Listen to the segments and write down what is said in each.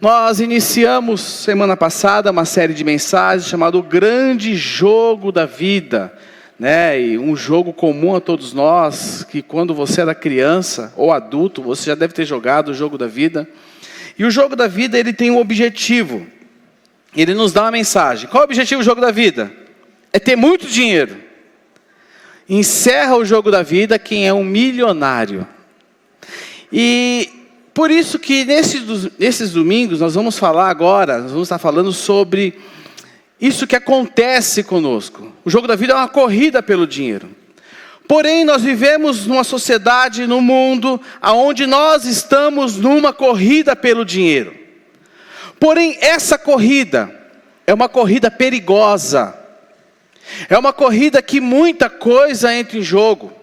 Nós iniciamos semana passada uma série de mensagens chamada O Grande Jogo da Vida, né? E um jogo comum a todos nós, que quando você era criança ou adulto, você já deve ter jogado o jogo da vida. E o jogo da vida, ele tem um objetivo. Ele nos dá uma mensagem. Qual é o objetivo do jogo da vida? É ter muito dinheiro. Encerra o jogo da vida quem é um milionário. E por isso que nesses domingos nós vamos falar agora, nós vamos estar falando sobre isso que acontece conosco. O jogo da vida é uma corrida pelo dinheiro. Porém, nós vivemos numa sociedade, num mundo, onde nós estamos numa corrida pelo dinheiro. Porém, essa corrida é uma corrida perigosa. É uma corrida que muita coisa entra em jogo.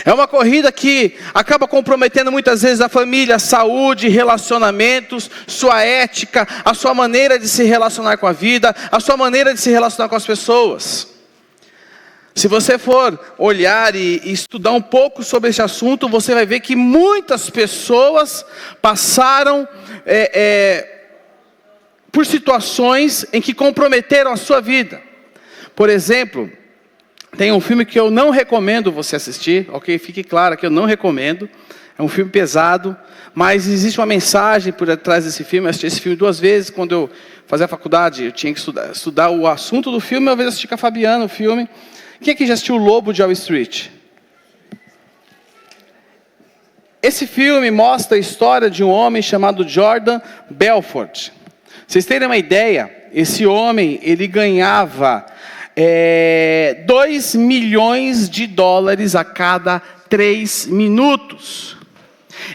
É uma corrida que acaba comprometendo muitas vezes a família, a saúde, relacionamentos, sua ética, a sua maneira de se relacionar com a vida, a sua maneira de se relacionar com as pessoas. Se você for olhar e estudar um pouco sobre esse assunto, você vai ver que muitas pessoas passaram por situações em que comprometeram a sua vida. Por exemplo, tem um filme que eu não recomendo você assistir, ok? Fique claro que eu não recomendo. É um filme pesado, mas existe uma mensagem por trás desse filme. Eu assisti esse filme 2 vezes. Quando eu fazia a faculdade, eu tinha que estudar o assunto do filme. Uma vez eu assisti com a Fabiana o filme. Quem aqui já assistiu O Lobo de Wall Street? Esse filme mostra a história de um homem chamado Jordan Belfort. Vocês terem uma ideia, esse homem, ele ganhava $2 milhões a cada 3 minutos.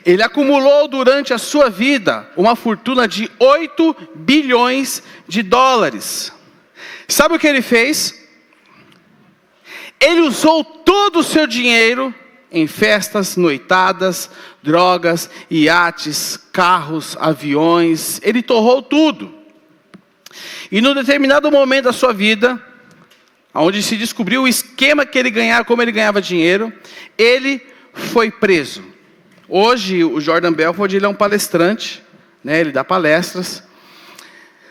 Ele acumulou durante a sua vida uma fortuna de $8 bilhões. Sabe o que ele fez? Ele usou todo o seu dinheiro em festas, noitadas, drogas, iates, carros, aviões. Ele torrou tudo. E num determinado momento da sua vida, onde se descobriu o esquema que ele ganhava, como ele ganhava dinheiro, ele foi preso. Hoje o Jordan Belfort, ele é um palestrante, né? Ele dá palestras.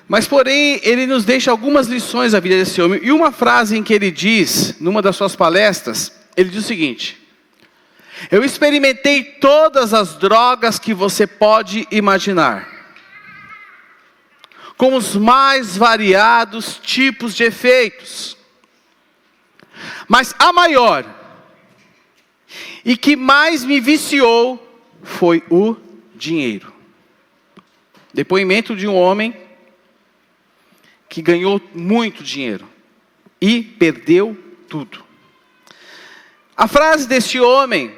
Mas porém, ele nos deixa algumas lições da vida desse homem. E uma frase em que ele diz, numa das suas palestras, ele diz o seguinte: eu experimentei todas as drogas que você pode imaginar, com os mais variados tipos de efeitos. Mas a maior, e que mais me viciou, foi o dinheiro. Depoimento de um homem que ganhou muito dinheiro e perdeu tudo. A frase deste homem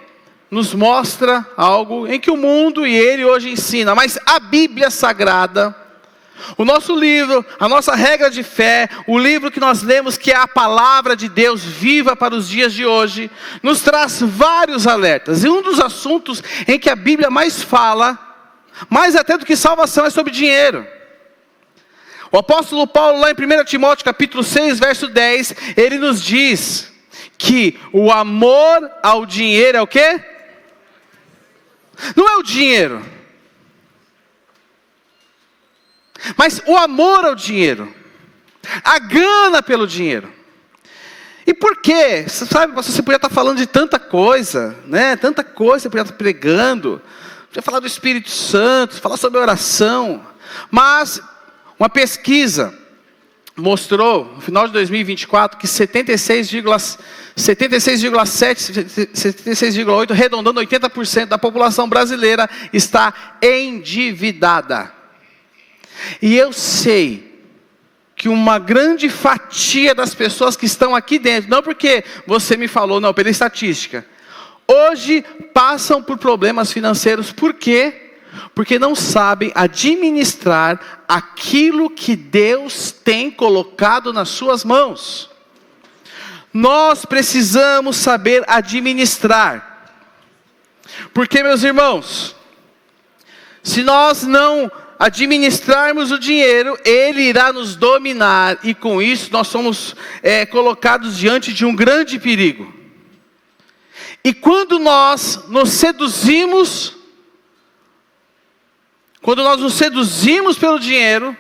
nos mostra algo em que o mundo e ele hoje ensina, mas a Bíblia Sagrada, o nosso livro, a nossa regra de fé, o livro que nós lemos, que é a palavra de Deus viva para os dias de hoje, nos traz vários alertas. E um dos assuntos em que a Bíblia mais fala, mais até do que salvação, é sobre dinheiro. O apóstolo Paulo, lá em 1 Timóteo capítulo 6, verso 10, ele nos diz que o amor ao dinheiro é o quê? Não é o dinheiro, mas o amor ao dinheiro, a gana pelo dinheiro. E por quê? Sabe, você podia estar falando de tanta coisa, né? Tanta coisa, você podia estar pregando, podia falar do Espírito Santo, falar sobre oração. Mas uma pesquisa mostrou, no final de 2024, que 76,7, 76,8, arredondando 80% da população brasileira está endividada. E eu sei que uma grande fatia das pessoas que estão aqui dentro, não porque você me falou, não, pela estatística, hoje passam por problemas financeiros. Por quê? Porque não sabem administrar aquilo que Deus tem colocado nas suas mãos. Nós precisamos saber administrar. Porque, meus irmãos, se nós não administrarmos o dinheiro, ele irá nos dominar, e com isso nós somos colocados diante de um grande perigo. E quando nós nos seduzimos quando nós nos seduzimos pelo dinheiro,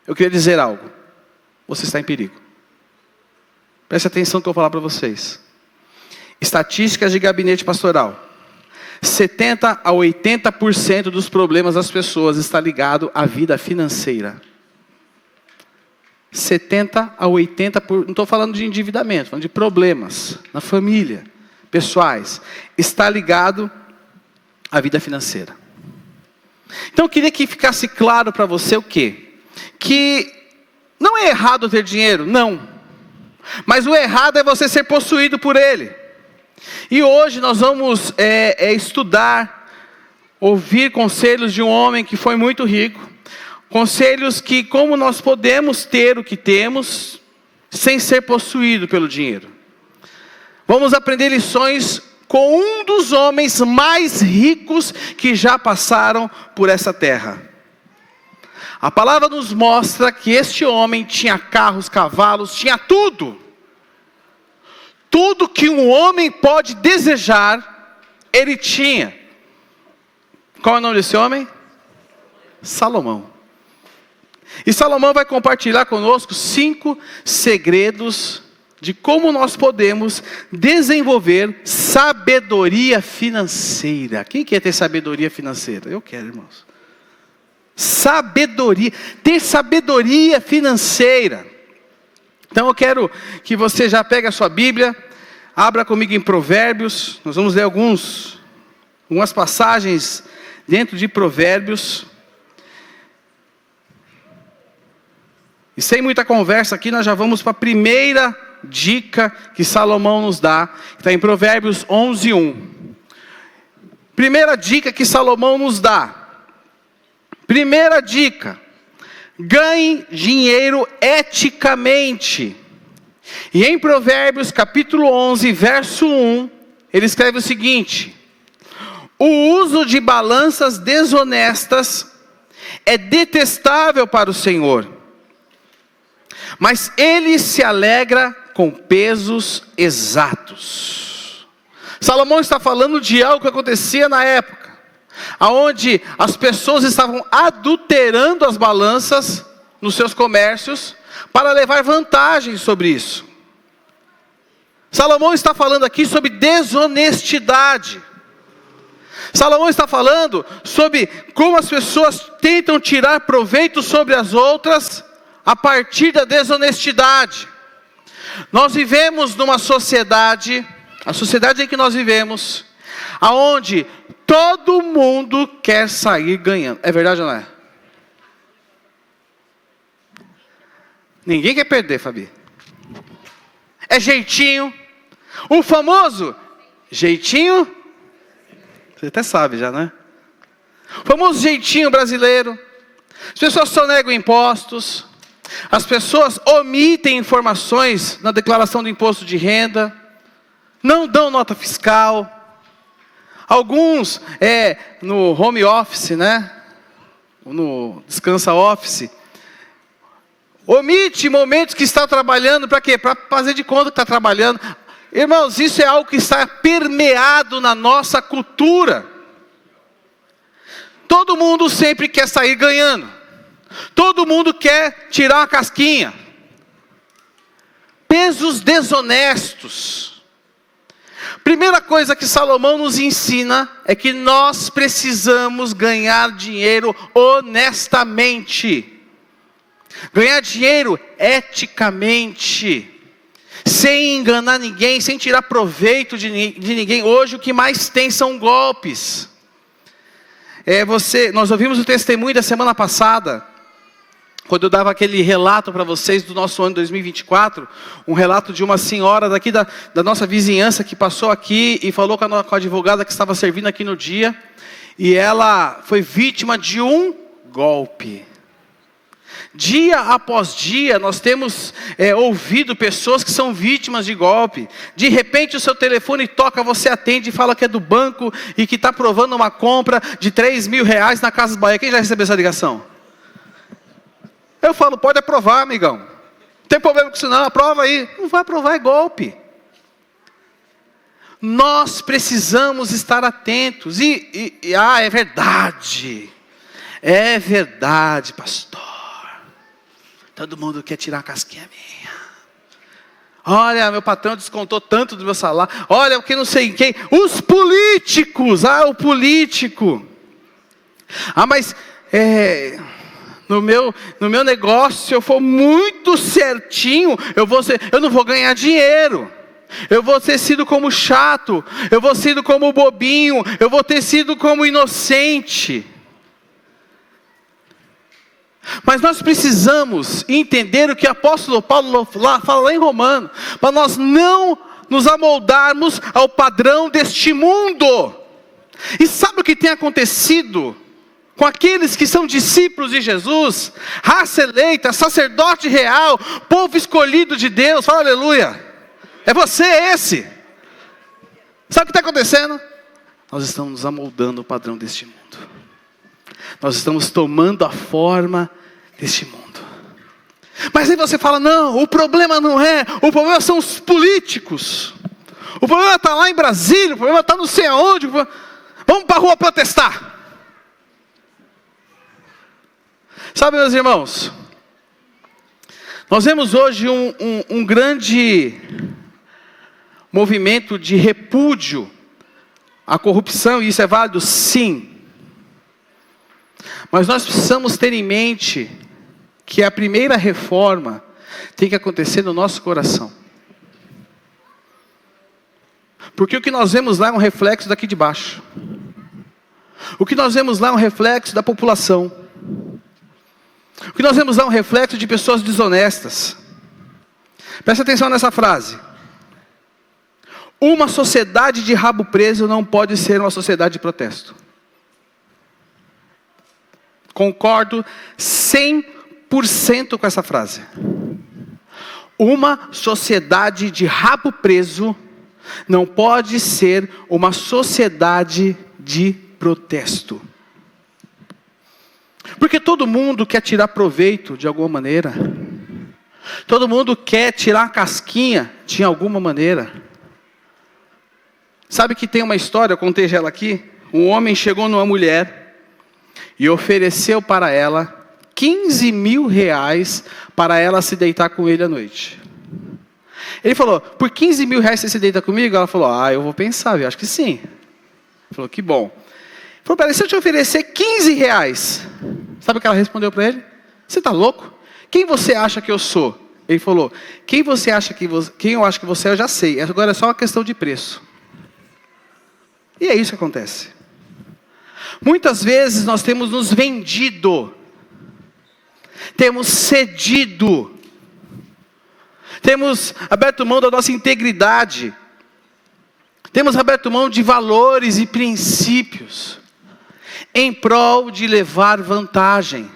eu queria dizer algo. Você está em perigo. Preste atenção no que eu vou falar para vocês. Estatísticas de gabinete pastoral. 70 a 80% dos problemas das pessoas está ligado à vida financeira. 70 a 80%, não estou falando de endividamento, falando de problemas na família, pessoais. Está ligado à vida financeira. Então eu queria que ficasse claro para você o quê? Que não é errado ter dinheiro, não. Mas o errado é você ser possuído por ele. E hoje nós vamos estudar, ouvir conselhos de um homem que foi muito rico. Conselhos que como nós podemos ter o que temos, sem ser possuído pelo dinheiro. Vamos aprender lições com um dos homens mais ricos que já passaram por essa terra. A palavra nos mostra que este homem tinha carros, cavalos, tinha tudo. Tudo que um homem pode desejar, ele tinha. Qual é o nome desse homem? Salomão. E Salomão vai compartilhar conosco 5 segredos de como nós podemos desenvolver sabedoria financeira. Quem quer ter sabedoria financeira? Eu quero, irmãos. Sabedoria, ter sabedoria financeira. Então eu quero que você já pegue a sua Bíblia, abra comigo em Provérbios. Nós vamos ler algumas passagens dentro de Provérbios. E sem muita conversa aqui, nós já vamos para a primeira dica que Salomão nos dá, que está em Provérbios 11:1. Primeira dica que Salomão nos dá. Primeira dica: ganhe dinheiro eticamente. E em Provérbios capítulo 11, verso 1, ele escreve o seguinte: o uso de balanças desonestas é detestável para o Senhor, mas ele se alegra com pesos exatos. Salomão está falando de algo que acontecia na época, aonde as pessoas estavam adulterando as balanças nos seus comércios para levar vantagem sobre isso. Salomão está falando aqui sobre desonestidade. Salomão está falando sobre como as pessoas tentam tirar proveito sobre as outras a partir da desonestidade. Nós vivemos numa sociedade, a sociedade em que nós vivemos, aonde todo mundo quer sair ganhando. É verdade ou não é? Ninguém quer perder, Fabi. É jeitinho. O famoso jeitinho. Você até sabe já, né? O famoso jeitinho brasileiro. As pessoas sonegam impostos. As pessoas omitem informações na declaração do imposto de renda. Não dão nota fiscal. Alguns no home office, né? No descansa office. Omite momentos que está trabalhando, para quê? Para fazer de conta que está trabalhando. Irmãos, isso é algo que está permeado na nossa cultura. Todo mundo sempre quer sair ganhando. Todo mundo quer tirar uma casquinha. Pesos desonestos. Primeira coisa que Salomão nos ensina é que nós precisamos ganhar dinheiro honestamente. Ganhar dinheiro eticamente, sem enganar ninguém, sem tirar proveito de ninguém. Hoje o que mais tem são golpes. Nós ouvimos o testemunho da semana passada, quando eu dava aquele relato para vocês do nosso ano 2024, um relato de uma senhora daqui da nossa vizinhança que passou aqui e falou com a advogada que estava servindo aqui no dia, e ela foi vítima de um golpe. Dia após dia, nós temos ouvido pessoas que são vítimas de golpe. De repente o seu telefone toca, você atende e fala que é do banco e que está aprovando uma compra de 3 mil reais na Casas Bahia. Quem já recebeu essa ligação? Eu falo, pode aprovar, amigão. Não tem problema com isso não, aprova aí. Não vai aprovar, é golpe. Nós precisamos estar atentos. É verdade. É verdade, pastor. Todo mundo quer tirar a casquinha minha. Olha, meu patrão descontou tanto do meu salário. Olha, o que não sei quem. Os políticos. O político. Mas no meu negócio, se eu for muito certinho, eu não vou ganhar dinheiro. Eu vou ter sido como chato. Eu vou ter sido como bobinho. Eu vou ter sido como inocente. Mas nós precisamos entender o que o apóstolo Paulo fala lá em Romanos, para nós não nos amoldarmos ao padrão deste mundo. E sabe o que tem acontecido com aqueles que são discípulos de Jesus? Raça eleita, sacerdote real, povo escolhido de Deus, fala aleluia. É você esse. Sabe o que está acontecendo? Nós estamos nos amoldando ao padrão deste mundo. Nós estamos tomando a forma deste mundo. Mas aí você fala, não, o problema não é, o problema são os políticos. O problema está lá em Brasília, o problema está não sei aonde. Vamos para a rua protestar. Sabe, meus irmãos, nós vemos hoje um grande movimento de repúdio à corrupção, e isso é válido? Sim. Mas nós precisamos ter em mente que a primeira reforma tem que acontecer no nosso coração. Porque o que nós vemos lá é um reflexo daqui de baixo. O que nós vemos lá é um reflexo da população. O que nós vemos lá é um reflexo de pessoas desonestas. Presta atenção nessa frase. Uma sociedade de rabo preso não pode ser uma sociedade de protesto. Concordo 100% com essa frase. Uma sociedade de rabo preso não pode ser uma sociedade de protesto. Porque todo mundo quer tirar proveito de alguma maneira. Todo mundo quer tirar a casquinha de alguma maneira. Sabe que tem uma história, eu contei ela aqui. Um homem chegou numa mulher e ofereceu para ela 15 mil reais para ela se deitar com ele à noite. Ele falou, por 15 mil reais você se deita comigo? Ela falou, eu vou pensar, eu acho que sim. Ele falou, que bom. Ele falou, peraí, se eu te oferecer 15 reais, sabe o que ela respondeu para ele? Você está louco? Quem você acha que eu sou? Ele falou, quem eu acho que você é, eu já sei. Agora é só uma questão de preço. E é isso que acontece. Muitas vezes nós temos nos vendido, temos cedido, temos aberto mão da nossa integridade, temos aberto mão de valores e princípios, em prol de levar vantagem.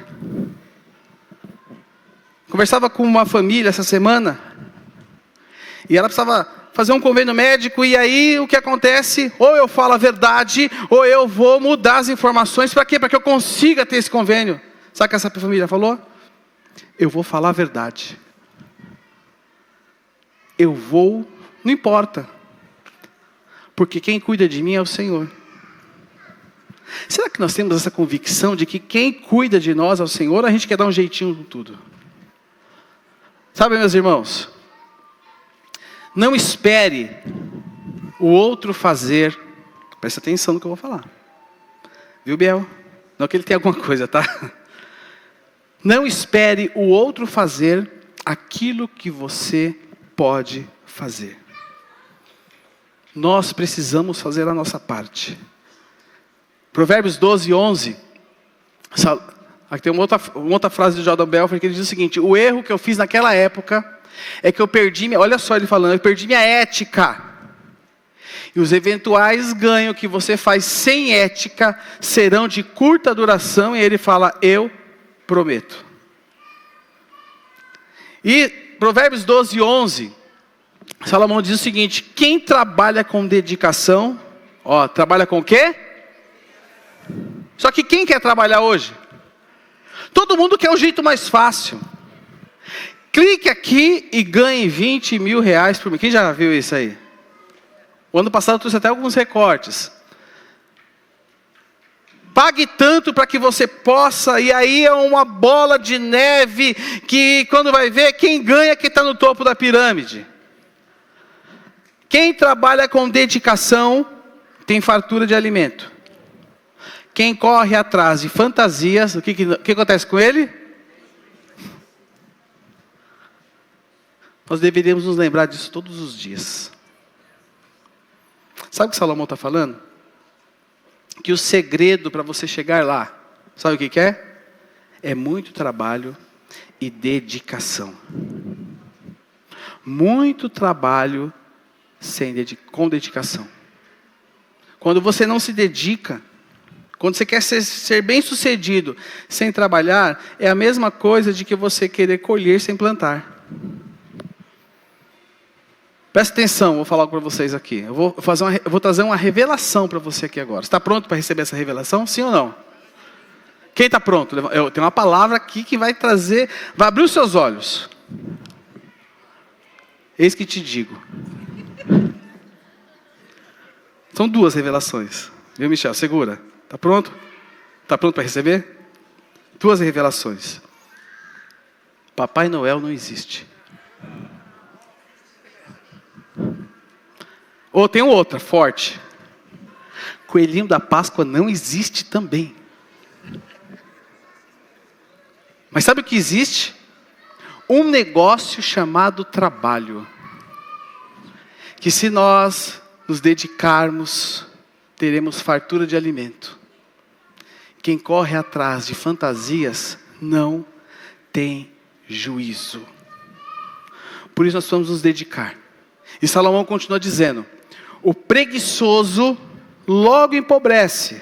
Conversava com uma família essa semana, e ela precisava fazer um convênio médico, e aí o que acontece? Ou eu falo a verdade, ou eu vou mudar as informações. Para quê? Para que eu consiga ter esse convênio. Sabe o que essa família falou? Eu vou falar a verdade. Não importa. Porque quem cuida de mim é o Senhor. Será que nós temos essa convicção de que quem cuida de nós é o Senhor, ou a gente quer dar um jeitinho em tudo? Sabe, meus irmãos? Não espere o outro fazer. Presta atenção no que eu vou falar. Viu, Biel? Não que ele tenha alguma coisa, tá? Não espere o outro fazer aquilo que você pode fazer. Nós precisamos fazer a nossa parte. Provérbios 12, 11. Aqui tem uma outra frase de Jordan Belfort que ele diz o seguinte: o erro que eu fiz naquela época é que eu perdi, olha só ele falando, eu perdi minha ética. E os eventuais ganhos que você faz sem ética serão de curta duração. E ele fala, eu prometo. E Provérbios 12, 11, Salomão diz o seguinte: quem trabalha com dedicação, trabalha com o quê? Só que quem quer trabalhar hoje? Todo mundo quer o jeito mais fácil. Clique aqui e ganhe 20 mil reais por mês. Quem já viu isso aí? O ano passado eu trouxe até alguns recortes. Pague tanto para que você possa, e aí é uma bola de neve, que quando vai ver, quem ganha é quem está no topo da pirâmide. Quem trabalha com dedicação, tem fartura de alimento. Quem corre atrás de fantasias, o que acontece com ele? Nós deveríamos nos lembrar disso todos os dias. Sabe o que Salomão está falando? Que o segredo para você chegar lá, sabe o que é? É muito trabalho e dedicação. Muito trabalho com dedicação. Quando você não se dedica, quando você quer ser bem sucedido sem trabalhar, é a mesma coisa de que você querer colher sem plantar. Presta atenção, vou falar algo para vocês aqui. Eu vou trazer uma revelação para você aqui agora. Você está pronto para receber essa revelação? Sim ou não? Quem está pronto? Eu tenho uma palavra aqui que vai trazer, vai abrir os seus olhos. Eis que te digo. São duas revelações. Viu, Michel? Segura. Está pronto? Está pronto para receber? Duas revelações. Papai Noel não existe. Ou tem outra, forte. Coelhinho da Páscoa não existe também. Mas sabe o que existe? Um negócio chamado trabalho. Que se nós nos dedicarmos, teremos fartura de alimento. Quem corre atrás de fantasias não tem juízo. Por isso nós precisamos nos dedicar. E Salomão continua dizendo: o preguiçoso logo empobrece,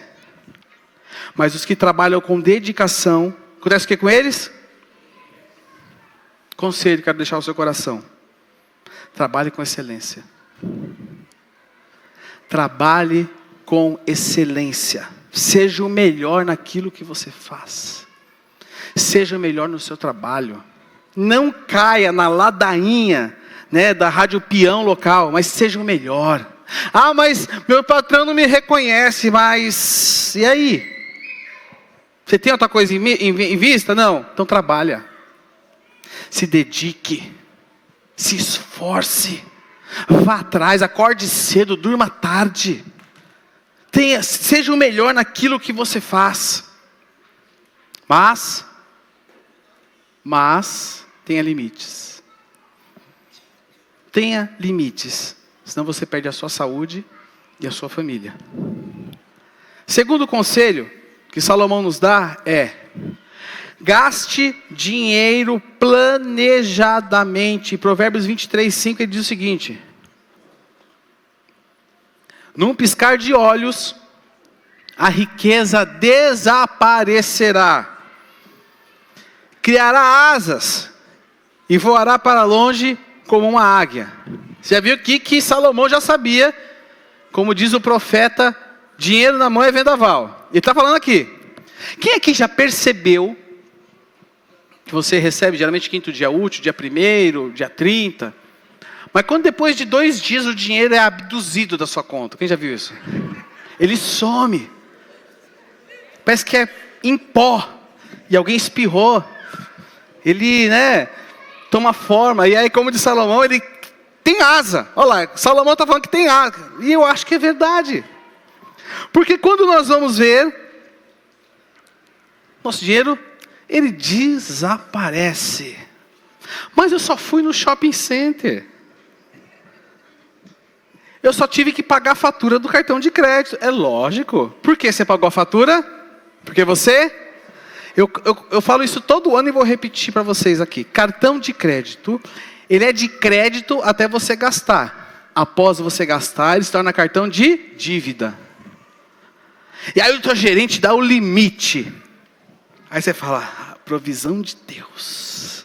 mas os que trabalham com dedicação, acontece o que com eles? Conselho, quero deixar no seu coração: trabalhe com excelência. Trabalhe com excelência. Seja o melhor naquilo que você faz. Seja o melhor no seu trabalho. Não caia na ladainha, da rádio peão local, mas seja o melhor. Ah, mas meu patrão não me reconhece, mas e aí? Você tem outra coisa em vista? Não? Então trabalha. Se dedique. Se esforce. Vá atrás, acorde cedo, durma tarde. Seja o melhor naquilo que você faz. Mas tenha limites. Tenha limites. Senão você perde a sua saúde e a sua família. Segundo conselho que Salomão nos dá é: gaste dinheiro planejadamente. Provérbios 23:5 ele diz o seguinte: num piscar de olhos, a riqueza desaparecerá. Criará asas e voará para longe como uma águia. Você já viu aqui que Salomão já sabia, como diz o profeta, dinheiro na mão é vendaval. Ele está falando aqui. Quem aqui já percebeu que você recebe geralmente quinto dia útil, dia 1º, dia 30, mas quando depois de 2 dias o dinheiro é abduzido da sua conta? Quem já viu isso? Ele some. Parece que é em pó. E alguém espirrou. Ele, toma forma. E aí, como diz Salomão, ele tem asa. Olha lá, Salomão está falando que tem asa. E eu acho que é verdade. Porque quando nós vamos ver, nosso dinheiro, ele desaparece. Mas eu só fui no shopping center. Eu só tive que pagar a fatura do cartão de crédito. É lógico. Por que você pagou a fatura? Porque você... Eu falo isso todo ano e vou repetir para vocês aqui. Cartão de crédito, ele é de crédito até você gastar. Após você gastar, ele se torna cartão de dívida. E aí o teu gerente dá o limite. Aí você fala: provisão de Deus.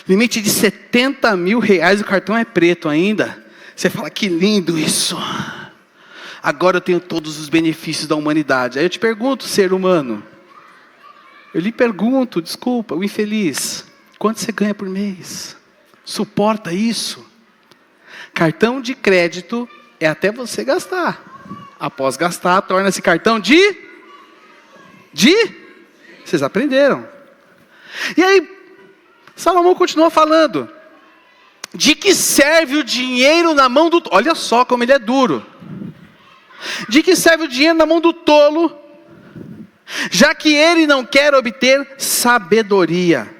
Limite de 70 mil reais, o cartão é preto ainda. Você fala: que lindo isso. Agora eu tenho todos os benefícios da humanidade. Aí eu te pergunto, ser humano. Eu lhe pergunto, desculpa, o infeliz. Quanto você ganha por mês? Suporta isso? Cartão de crédito é até você gastar. Após gastar, torna-se cartão de Vocês aprenderam. E aí, Salomão continua falando. De que serve o dinheiro na mão do... Olha só como ele é duro. De que serve o dinheiro na mão do tolo, já que ele não quer obter sabedoria.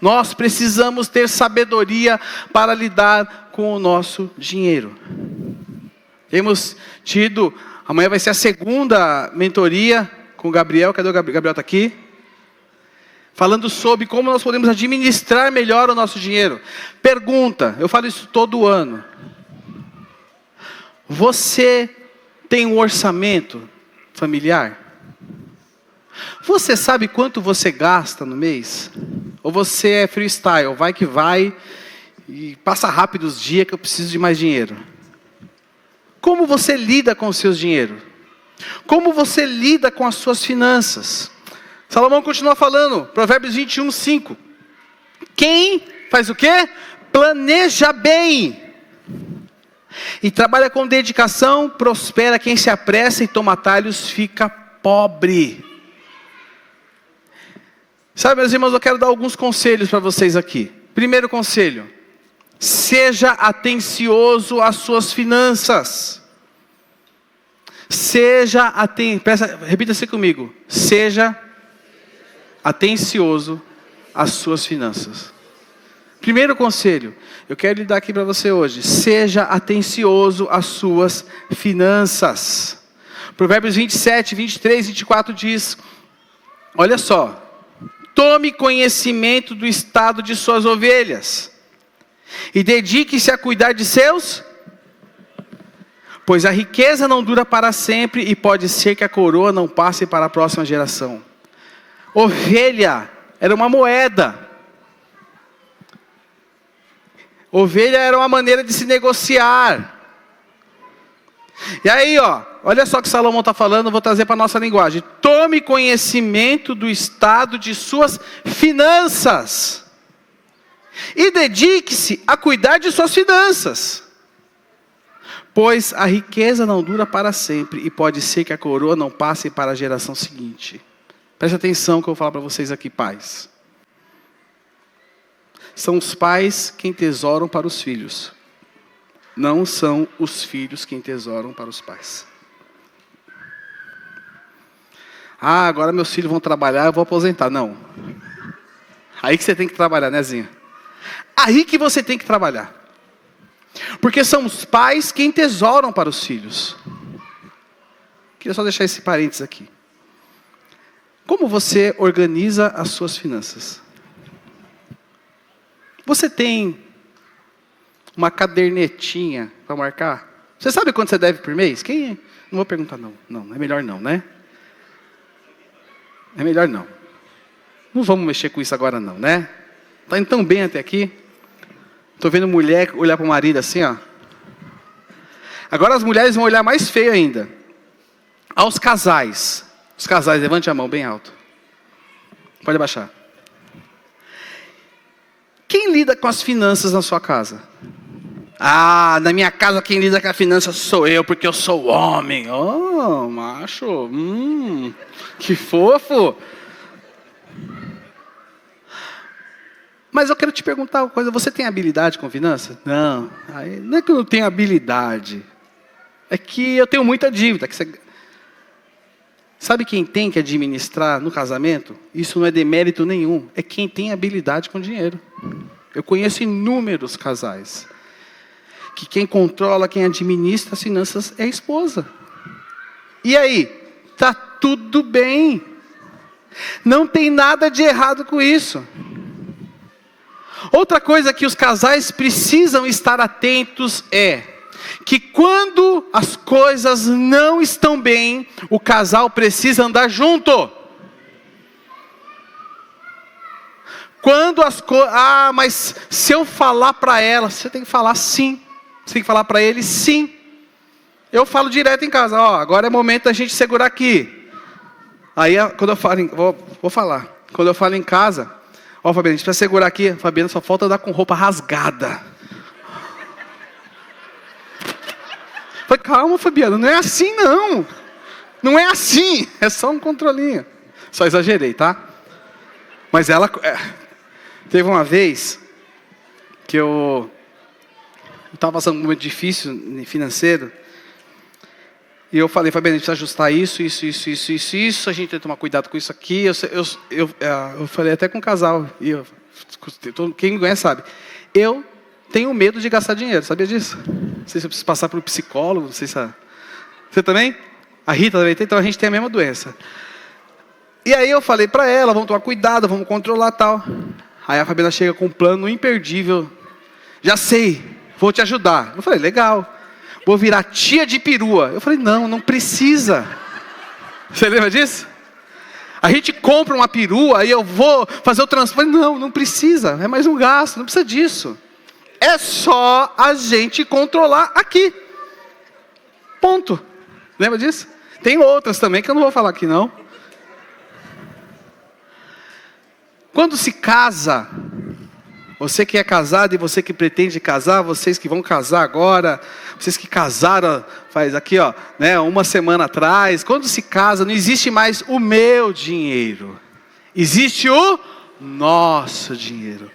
Nós precisamos ter sabedoria para lidar com o nosso dinheiro. Temos tido, amanhã vai ser a segunda mentoria com o Gabriel. Cadê o Gabriel? Gabriel está aqui. Falando sobre como nós podemos administrar melhor o nosso dinheiro. Pergunta, eu falo isso todo ano. Você tem um orçamento familiar? Você sabe quanto você gasta no mês? Ou você é freestyle, vai que vai e passa rápido os dias que eu preciso de mais dinheiro? Como você lida com o seu dinheiro? Como você lida com as suas finanças? Salomão continua falando, Provérbios 21, 5. Quem faz o quê? Planeja bem e trabalha com dedicação, prospera. Quem se apressa e toma atalhos fica pobre. Sabe, meus irmãos, eu quero dar alguns conselhos para vocês aqui. Primeiro conselho: seja atencioso às suas finanças. Repita assim comigo. Seja atencioso às suas finanças. Primeiro conselho, eu quero lhe dar aqui para você hoje. Seja atencioso às suas finanças. Provérbios 27, 23, 24 diz, olha só. Tome conhecimento do estado de suas ovelhas e dedique-se a cuidar de seus, pois a riqueza não dura para sempre e pode ser que a coroa não passe para a próxima geração. Ovelha era uma moeda. Ovelha era uma maneira de se negociar. E aí, olha só o que Salomão está falando, eu vou trazer para a nossa linguagem. Tome conhecimento do estado de suas finanças e dedique-se a cuidar de suas finanças, pois a riqueza não dura para sempre e pode ser que a coroa não passe para a geração seguinte. Preste atenção que eu vou falar para vocês aqui, pais. São os pais quem tesouram para os filhos. Não são os filhos quem tesouram para os pais. Agora meus filhos vão trabalhar, eu vou aposentar. Não. Aí que você tem que trabalhar, né, Zinha? Aí que você tem que trabalhar. Porque são os pais quem tesouram para os filhos. Queria só deixar esse parênteses aqui. Como você organiza as suas finanças? Você tem uma cadernetinha para marcar? Você sabe quanto você deve por mês? Quem? Não vou perguntar não. Não, é melhor não, né? É melhor não. Não vamos mexer com isso agora não, né? Está indo tão bem até aqui. Estou vendo mulher olhar para o marido assim, ó. Agora as mulheres vão olhar mais feio ainda. Aos casais. Os casais, levante a mão bem alto. Pode abaixar. Quem lida com as finanças na sua casa? Na minha casa quem lida com a finança sou eu, porque eu sou homem. Oh, macho. Que fofo. Mas eu quero te perguntar uma coisa. Você tem habilidade com finanças? Não. Não é que eu não tenho habilidade. É que eu tenho muita dívida. Sabe quem tem que administrar no casamento? Isso não é demérito nenhum. É quem tem habilidade com dinheiro. Eu conheço inúmeros casais que quem controla, quem administra as finanças é a esposa. E aí? Tá tudo bem. Não tem nada de errado com isso. Outra coisa que os casais precisam estar atentos é que quando as coisas não estão bem, o casal precisa andar junto. Quando as coisas... mas se eu falar para ela, você tem que falar sim. Você tem que falar para ele sim. Eu falo direto em casa, agora é momento da gente segurar aqui. Aí quando eu falo, vou falar. Quando eu falo em casa, Fabiana, a gente precisa segurar aqui. Fabiana só falta andar com roupa rasgada. Falei, calma, Fabiana, não é assim não. Não é assim, é só um controlinho. Só exagerei, tá? Mas ela... Teve uma vez que eu estava passando um momento difícil financeiro. E eu falei, Fabiana, a gente precisa ajustar isso. A gente tem que tomar cuidado com isso aqui. Eu falei até com o casal. Quem me conhece sabe. Eu tenho medo de gastar dinheiro, sabia disso? Não sei se eu preciso passar por um psicólogo, não sei se... Você também? A Rita também tem, então a gente tem a mesma doença. E aí eu falei para ela, vamos tomar cuidado, vamos controlar tal. Aí a Fabiana chega com um plano imperdível. Já sei, vou te ajudar. Eu falei, legal. Vou virar tia de perua. Eu falei, não precisa. Você lembra disso? A gente compra uma perua e eu vou fazer o transplante. Não precisa. É mais um gasto, não precisa disso. É só a gente controlar aqui. Ponto. Lembra disso? Tem outras também que eu não vou falar aqui não. Quando se casa, você que é casado e você que pretende casar, vocês que vão casar agora, vocês que casaram faz aqui, ó, né, uma semana atrás, quando se casa não existe mais o meu dinheiro, existe o nosso dinheiro.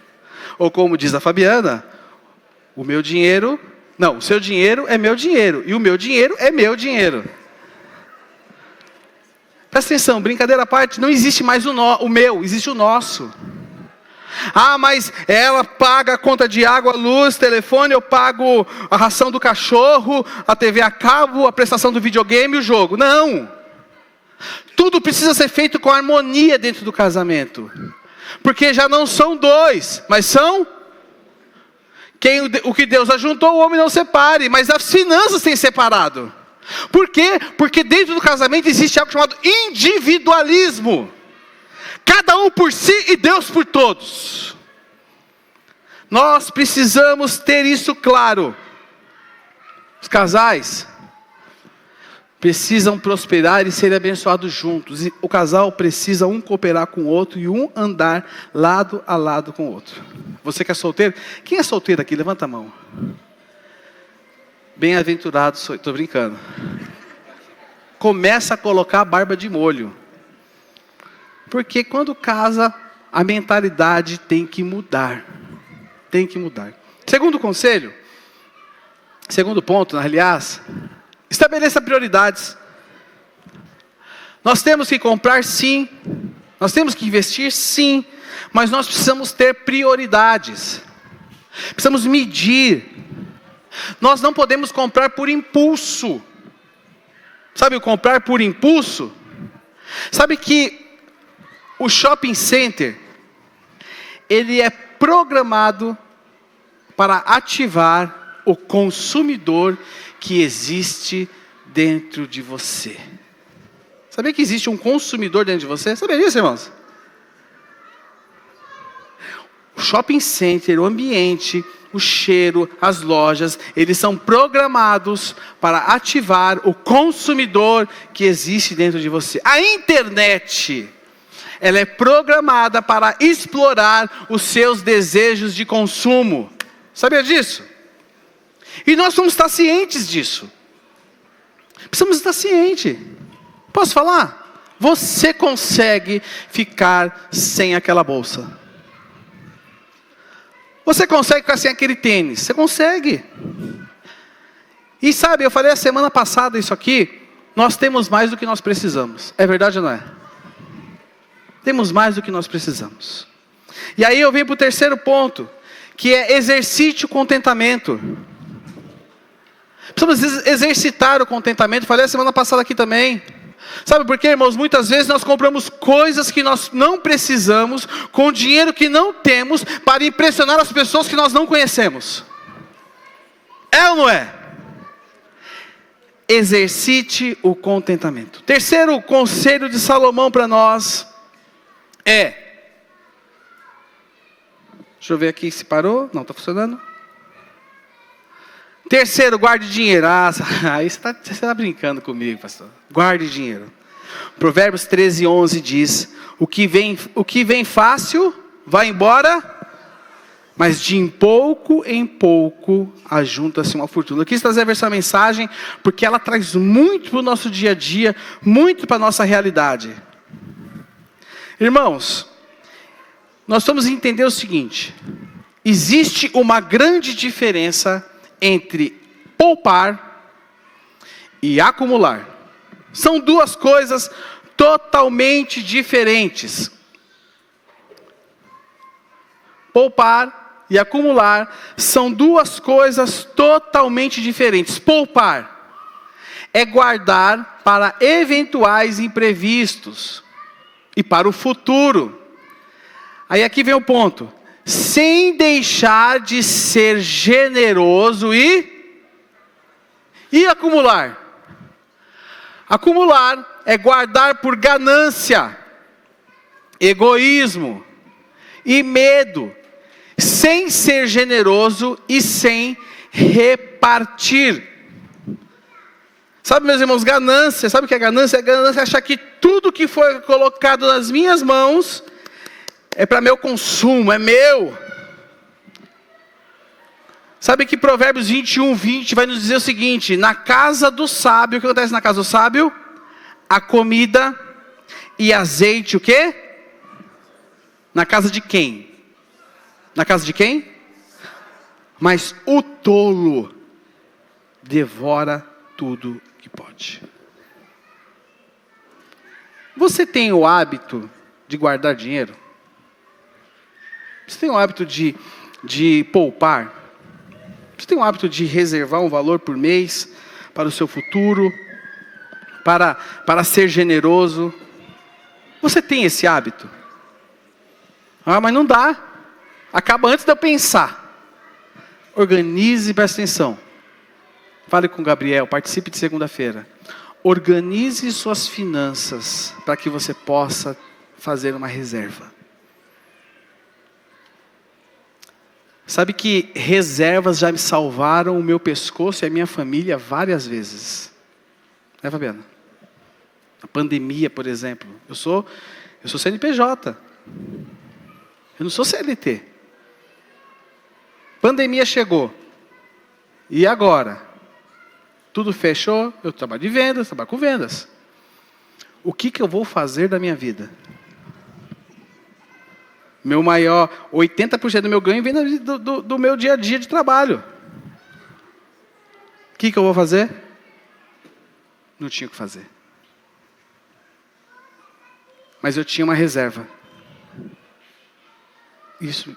Ou como diz a Fabiana, o seu dinheiro é meu dinheiro e o meu dinheiro é meu dinheiro. Presta atenção, brincadeira à parte, não existe mais o meu, existe o nosso. Ah, mas ela paga a conta de água, luz, telefone, eu pago a ração do cachorro, a TV a cabo, a prestação do videogame e o jogo. Não! Tudo precisa ser feito com harmonia dentro do casamento. Porque já não são dois, mas são... O que Deus ajuntou, o homem não separe, mas as finanças têm separado. Por quê? Porque dentro do casamento existe algo chamado individualismo. Cada um por si e Deus por todos. Nós precisamos ter isso claro. Os casais precisam prosperar e ser abençoados juntos. E o casal precisa um cooperar com o outro e um andar lado a lado com o outro. Você que é solteiro? Quem é solteiro aqui? Levanta a mão. Bem-aventurado, estou brincando. Começa a colocar a barba de molho. Porque quando casa, a mentalidade tem que mudar. Tem que mudar. Segundo conselho, segundo ponto, aliás, estabeleça prioridades. Nós temos que comprar sim, nós temos que investir sim, mas nós precisamos ter prioridades. Precisamos medir. Nós não podemos comprar por impulso. Sabe o comprar por impulso? Sabe que o shopping center, ele é programado para ativar o consumidor que existe dentro de você. Sabia que existe um consumidor dentro de você? Sabia disso, irmãos? O shopping center, o ambiente, o cheiro, as lojas, eles são programados para ativar o consumidor que existe dentro de você. A internet, ela é programada para explorar os seus desejos de consumo. Sabia disso? E nós vamos estar cientes disso. Precisamos estar cientes. Posso falar? Você consegue ficar sem aquela bolsa. Você consegue ficar sem aquele tênis. Você consegue. E sabe, eu falei a semana passada isso aqui. Nós temos mais do que nós precisamos. É verdade ou não é? Temos mais do que nós precisamos. E aí eu venho para o terceiro ponto, que é exercite o contentamento. Precisamos exercitar o contentamento. Falei a semana passada aqui também. Sabe por quê, irmãos? Muitas vezes nós compramos coisas que nós não precisamos, com dinheiro que não temos, para impressionar as pessoas que nós não conhecemos. É ou não é? Exercite o contentamento. Terceiro conselho de Salomão para nós é... Deixa eu ver aqui se parou. Não, está funcionando. Terceiro, guarde dinheiro. Aí você está brincando comigo, pastor. Guarde dinheiro. Provérbios 13:11 diz: o que vem fácil, vai embora mas de em pouco ajunta-se uma fortuna. Eu quis trazer a versão mensagem, porque ela traz muito para o nosso dia a dia, muito para a nossa realidade. Irmãos, nós vamos entender o seguinte: existe uma grande diferença entre poupar e acumular. São duas coisas totalmente diferentes. Poupar e acumular são duas coisas totalmente diferentes. Poupar é guardar para eventuais imprevistos e para o futuro. Aí aqui vem o ponto: sem deixar de ser generoso e acumular. Acumular é guardar por ganância, egoísmo e medo, sem ser generoso e sem repartir. Sabe, meus irmãos, ganância, sabe o que é ganância? Ganância é achar que tudo que foi colocado nas minhas mãos é para meu consumo, é meu. Sabe que Provérbios 21:20 vai nos dizer o seguinte: na casa do sábio, o que acontece na casa do sábio? A comida e azeite, o quê? Na casa de quem? Na casa de quem? Mas o tolo devora tudo que pode. Você tem o hábito de guardar dinheiro? Você tem o hábito de poupar? Você tem o hábito de reservar um valor por mês para o seu futuro? Para ser generoso? Você tem esse hábito? Ah, mas não dá. Acaba antes de eu pensar. Organize e preste atenção. Fale com o Gabriel, participe de segunda-feira. Organize suas finanças para que você possa fazer uma reserva. Sabe que reservas já me salvaram o meu pescoço e a minha família várias vezes. Né, Fabiana? A pandemia, por exemplo. Eu sou CNPJ. Eu não sou CLT. Pandemia chegou. E agora? Tudo fechou, eu trabalho de vendas, trabalho com vendas. O que eu vou fazer da minha vida? Meu maior, 80% do meu ganho vem do meu dia a dia de trabalho. O que eu vou fazer? Não tinha o que fazer. Mas eu tinha uma reserva. Isso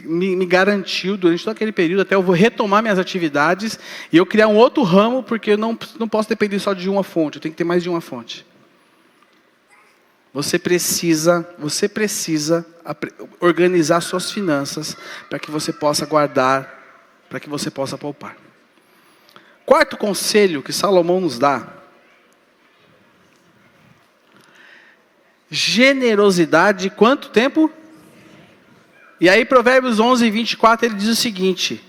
me garantiu durante todo aquele período, até eu vou retomar minhas atividades e eu criar um outro ramo, porque eu não posso depender só de uma fonte, eu tenho que ter mais de uma fonte. Você precisa organizar suas finanças para que você possa guardar, para que você possa poupar. Quarto conselho que Salomão nos dá: generosidade, quanto tempo? E aí Provérbios 11:24 ele diz o seguinte: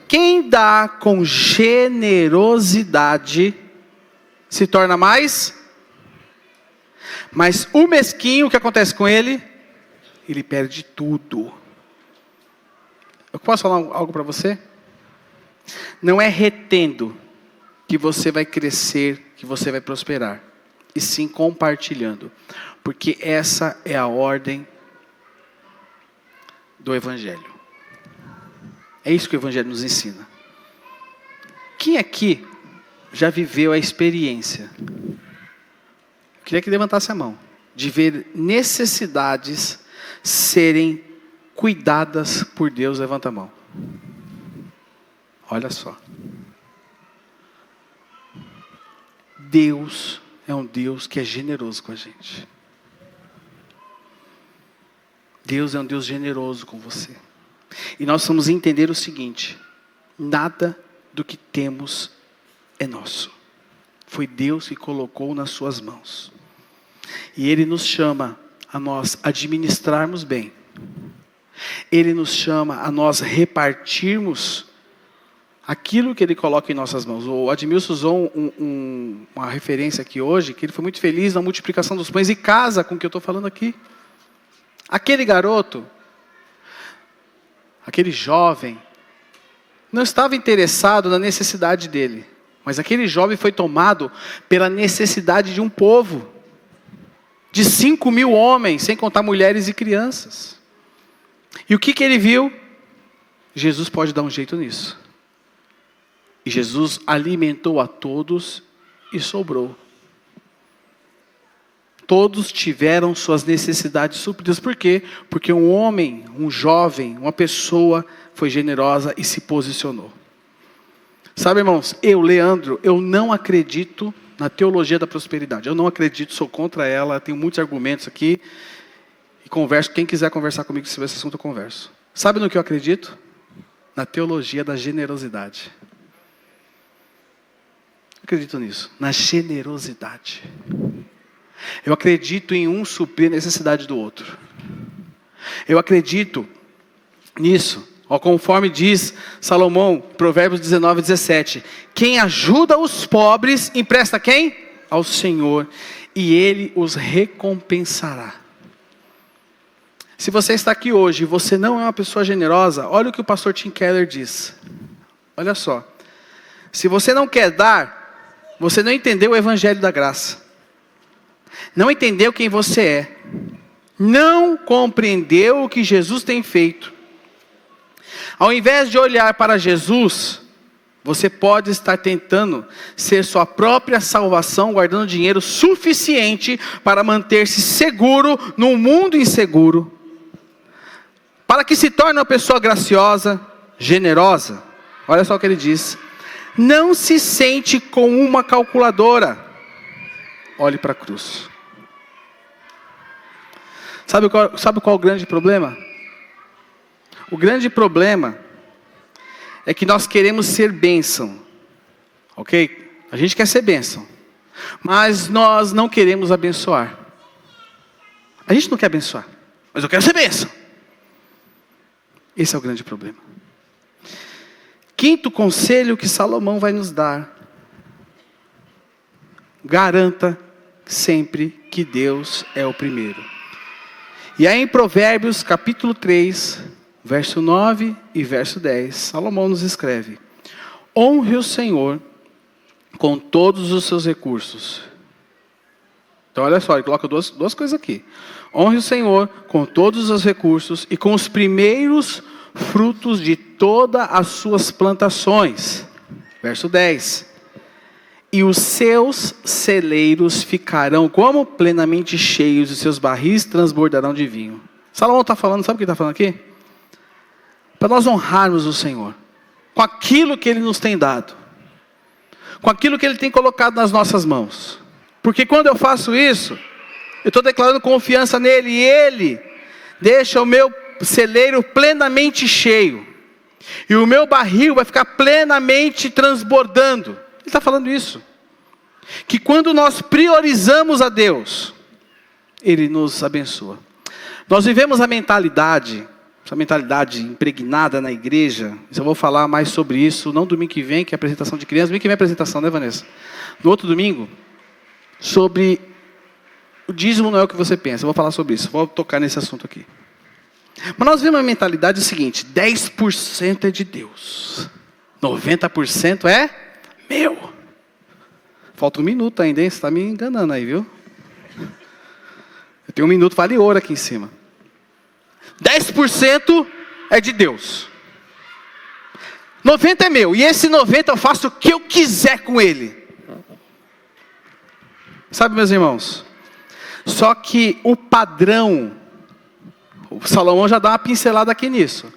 quem dá com generosidade se torna mais, mas o mesquinho, o que acontece com ele? Ele perde tudo. Eu posso falar algo para você? Não é retendo que você vai crescer, que você vai prosperar, e sim compartilhando, porque essa é a ordem do Evangelho. É isso que o Evangelho nos ensina. Quem aqui já viveu a experiência? Eu queria que levantasse a mão. De ver necessidades serem cuidadas por Deus. Levanta a mão. Olha só. Deus é um Deus que é generoso com a gente. Deus é um Deus generoso com você. E nós vamos entender o seguinte: nada do que temos é nosso. Foi Deus que colocou nas suas mãos. E Ele nos chama a nós administrarmos bem. Ele nos chama a nós repartirmos aquilo que Ele coloca em nossas mãos. O Admilson usou uma referência aqui hoje, que ele foi muito feliz na multiplicação dos pães, e casa com o que eu estou falando aqui. Aquele garoto, aquele jovem, não estava interessado na necessidade dele, mas aquele jovem foi tomado pela necessidade de um povo, de 5.000 homens, sem contar mulheres e crianças. E o que ele viu? Jesus pode dar um jeito nisso. E Jesus alimentou a todos e sobrou. Todos tiveram suas necessidades supridas. Por quê? Porque um homem, um jovem, uma pessoa foi generosa e se posicionou. Sabe, irmãos, Leandro, eu não acredito na teologia da prosperidade. Eu não acredito, sou contra ela, tenho muitos argumentos aqui. E converso, quem quiser conversar comigo sobre esse assunto, eu converso. Sabe no que eu acredito? Na teologia da generosidade. Eu acredito nisso, na generosidade. Eu acredito em um suprir a necessidade do outro. Eu acredito nisso. Conforme diz Salomão, Provérbios 19:17. Quem ajuda os pobres, empresta quem? Ao Senhor. E Ele os recompensará. Se você está aqui hoje e você não é uma pessoa generosa, olha o que o pastor Tim Keller diz. Olha só. Se você não quer dar, você não entendeu o evangelho da graça. Não entendeu quem você é. Não compreendeu o que Jesus tem feito. Ao invés de olhar para Jesus, você pode estar tentando ser sua própria salvação, guardando dinheiro suficiente para manter-se seguro num mundo inseguro. Para que se torne uma pessoa graciosa, generosa. Olha só o que ele diz. Não se sente com uma calculadora. Olhe para a cruz. Sabe qual o grande problema? O grande problema é que nós queremos ser bênção. Ok? A gente quer ser bênção. Mas nós não queremos abençoar. A gente não quer abençoar. Mas eu quero ser bênção. Esse é o grande problema. Quinto conselho que Salomão vai nos dar. Garanta sempre que Deus é o primeiro. E aí em Provérbios capítulo 3, verso 9 e verso 10, Salomão nos escreve: honre o Senhor com todos os seus recursos. Então olha só, ele coloca duas coisas aqui. Honre o Senhor com todos os recursos e com os primeiros frutos de todas as suas plantações. Verso 10. E os seus celeiros ficarão como? Plenamente cheios, e seus barris transbordarão de vinho. Salomão está falando, sabe o que ele está falando aqui? Para nós honrarmos o Senhor, com aquilo que Ele nos tem dado, com aquilo que Ele tem colocado nas nossas mãos. Porque quando eu faço isso, eu estou declarando confiança nele, e Ele deixa o meu celeiro plenamente cheio, e o meu barril vai ficar plenamente transbordando. Ele está falando isso, que quando nós priorizamos a Deus, Ele nos abençoa. Nós vivemos a mentalidade, essa mentalidade impregnada na igreja. Eu vou falar mais sobre isso, não domingo que vem, que é a apresentação de crianças. Domingo que vem é a apresentação, né, Vanessa? No outro domingo, sobre o dízimo não é o que você pensa. Eu vou falar sobre isso, vou tocar nesse assunto aqui. Mas nós vivemos a mentalidade seguinte: 10% é de Deus, 90% é meu. Falta um minuto ainda, hein? Você está me enganando aí, viu? Eu tenho um minuto, vale ouro aqui em cima. 10% é de Deus. 90% é meu. E esse 90% eu faço o que eu quiser com ele. Sabe, meus irmãos? Só que o padrão, o Salomão já dá uma pincelada aqui nisso.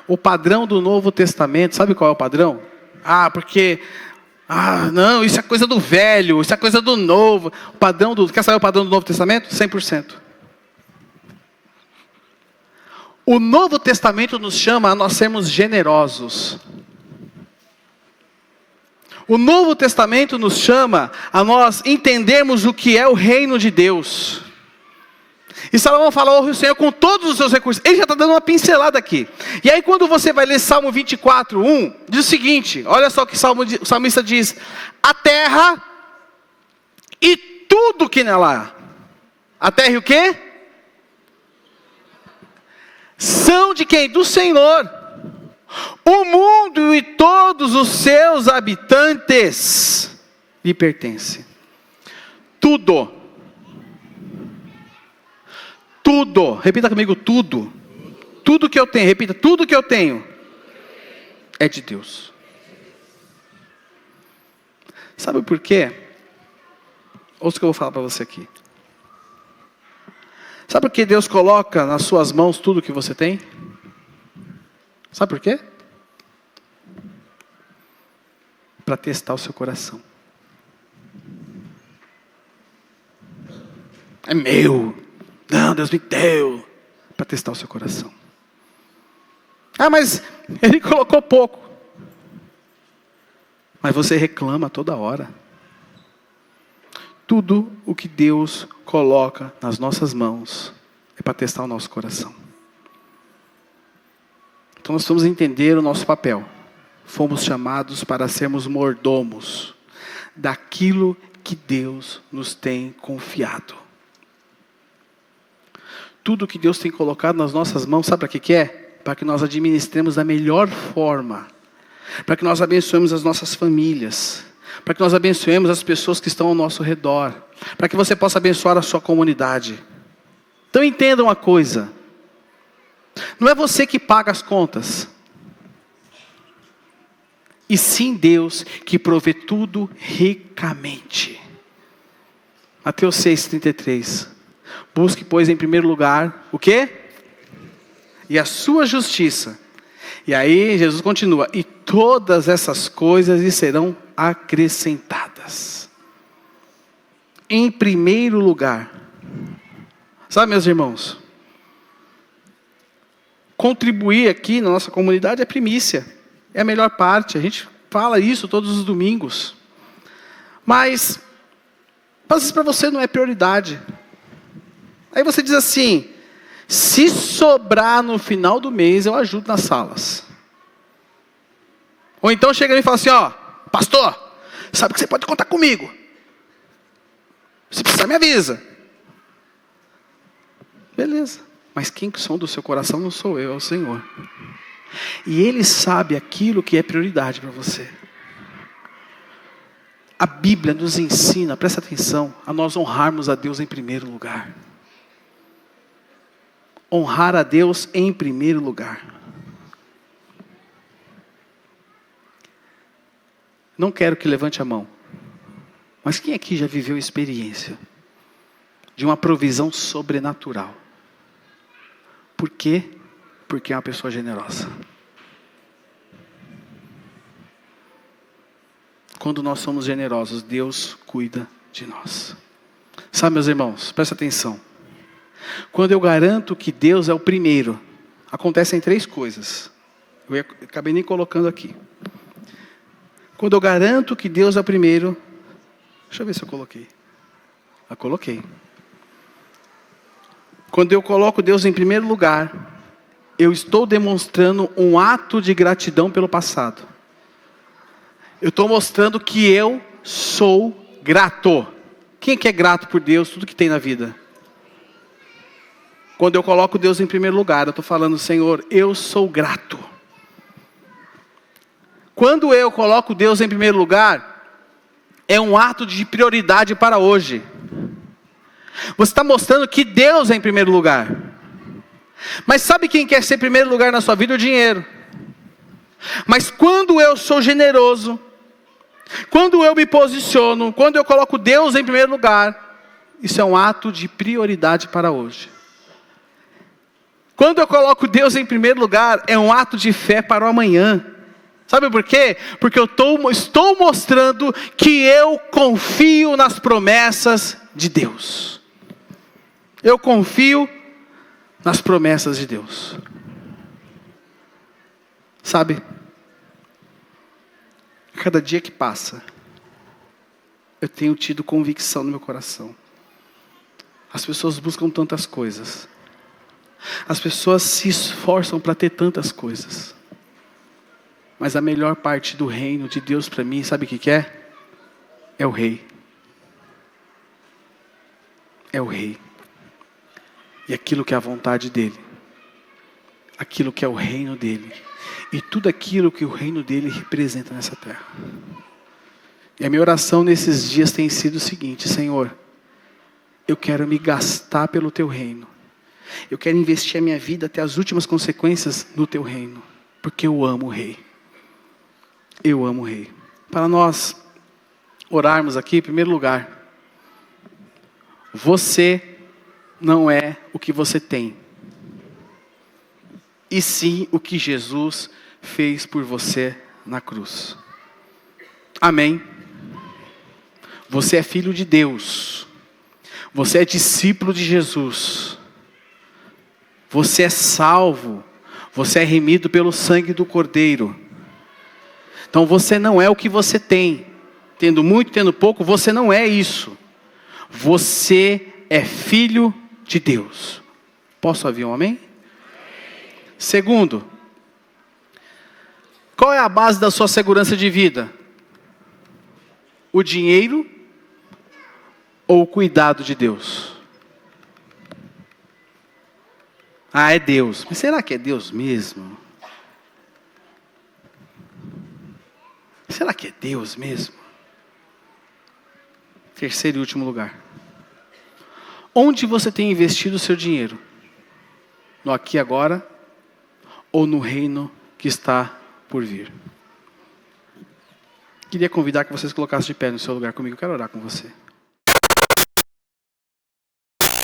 O padrão do Novo Testamento, sabe qual é o padrão? Não, isso é coisa do velho, isso é coisa do novo. Quer saber o padrão do Novo Testamento? 100%. O Novo Testamento nos chama a nós sermos generosos. O Novo Testamento nos chama a nós entendermos o que é o reino de Deus. E Salomão fala: honre o Senhor com todos os seus recursos. Ele já está dando uma pincelada aqui. E aí quando você vai ler Salmo 24:1, diz o seguinte: olha só o que o salmista diz: a terra e tudo que nela há. A terra e o quê? São de quem? Do Senhor. O mundo e todos os seus habitantes lhe pertencem. Tudo. Tudo. Repita comigo, tudo. Tudo que eu tenho. Repita, tudo que eu tenho é de Deus. Sabe por quê? Ouça o que eu vou falar para você aqui. Sabe por que Deus coloca nas suas mãos tudo que você tem? Sabe por quê? Para testar o seu coração. É meu. Não, Deus me deu. Para testar o seu coração. Ah, mas Ele colocou pouco. Mas você reclama toda hora. Tudo o que Deus coloca nas nossas mãos é para testar o nosso coração. Então nós precisamos entender o nosso papel. Fomos chamados para sermos mordomos daquilo que Deus nos tem confiado. Tudo que Deus tem colocado nas nossas mãos, sabe para que é? Para que nós administremos da melhor forma. Para que nós abençoemos as nossas famílias. Para que nós abençoemos as pessoas que estão ao nosso redor. Para que você possa abençoar a sua comunidade. Então entenda uma coisa. Não é você que paga as contas. E sim Deus que provê tudo ricamente. Mateus 6,33. Busque, pois, em primeiro lugar, o quê? E a sua justiça. E aí Jesus continua. E todas essas coisas lhe serão acrescentadas. Em primeiro lugar. Sabe, meus irmãos? Contribuir aqui na nossa comunidade é primícia. É a melhor parte. A gente fala isso todos os domingos. Mas, às vezes para você não é prioridade. Aí você diz assim, se sobrar no final do mês, eu ajudo nas salas. Ou então chega e fala assim, ó, pastor, sabe que você pode contar comigo. Se precisar, me avisa. Beleza. Mas quem que som do seu coração não sou eu, é o Senhor. E Ele sabe aquilo que é prioridade para você. A Bíblia nos ensina, presta atenção, a nós honrarmos a Deus em primeiro lugar. Honrar a Deus em primeiro lugar. Não quero que levante a mão. Mas quem aqui já viveu experiência de uma provisão sobrenatural? Por quê? Porque é uma pessoa generosa. Quando nós somos generosos, Deus cuida de nós. Sabe, meus irmãos, presta atenção. Quando eu garanto que Deus é o primeiro, acontecem 3 coisas. Eu acabei nem colocando aqui. Quando eu garanto que Deus é o primeiro, deixa eu ver se eu coloquei. Coloquei. Quando eu coloco Deus em primeiro lugar, eu estou demonstrando um ato de gratidão pelo passado. Eu estou mostrando que eu sou grato. Quem que é grato por Deus, tudo que tem na vida? Quando eu coloco Deus em primeiro lugar, eu estou falando, Senhor, eu sou grato. Quando eu coloco Deus em primeiro lugar, é um ato de prioridade para hoje. Você está mostrando que Deus é em primeiro lugar. Mas sabe quem quer ser em primeiro lugar na sua vida? O dinheiro. Mas quando eu sou generoso, quando eu me posiciono, quando eu coloco Deus em primeiro lugar, isso é um ato de prioridade para hoje. Quando eu coloco Deus em primeiro lugar, é um ato de fé para o amanhã. Sabe por quê? Porque eu estou mostrando que eu confio nas promessas de Deus. Eu confio nas promessas de Deus. Sabe? Cada dia que passa, eu tenho tido convicção no meu coração. As pessoas buscam tantas coisas. As pessoas se esforçam para ter tantas coisas. Mas a melhor parte do reino de Deus para mim, sabe o que é? É o rei. É o rei. E aquilo que é a vontade dele. Aquilo que é o reino dele. e tudo aquilo que o reino dele representa nessa terra. E a minha oração nesses dias tem sido o seguinte: Senhor, eu quero me gastar pelo teu reino. Eu quero investir a minha vida até as últimas consequências no teu reino, porque eu amo o Rei. Eu amo o Rei. Para nós orarmos aqui, em primeiro lugar, você não é o que você tem, e sim o que Jesus fez por você na cruz. Amém? Você é filho de Deus. Você é discípulo de Jesus. Você é salvo. Você é remido pelo sangue do Cordeiro. Então você não é o que você tem. Tendo muito, tendo pouco, você não é isso. Você é filho de Deus. Posso ouvir um amém? Segundo, qual é a base da sua segurança de vida? O dinheiro ou o cuidado de Deus? Ah, é Deus. Mas será que é Deus mesmo? Será que é Deus mesmo? Terceiro e último lugar. Onde você tem investido o seu dinheiro? No aqui e agora ou no reino que está por vir? Queria convidar que vocês colocassem de pé no seu lugar comigo. Eu quero orar com você.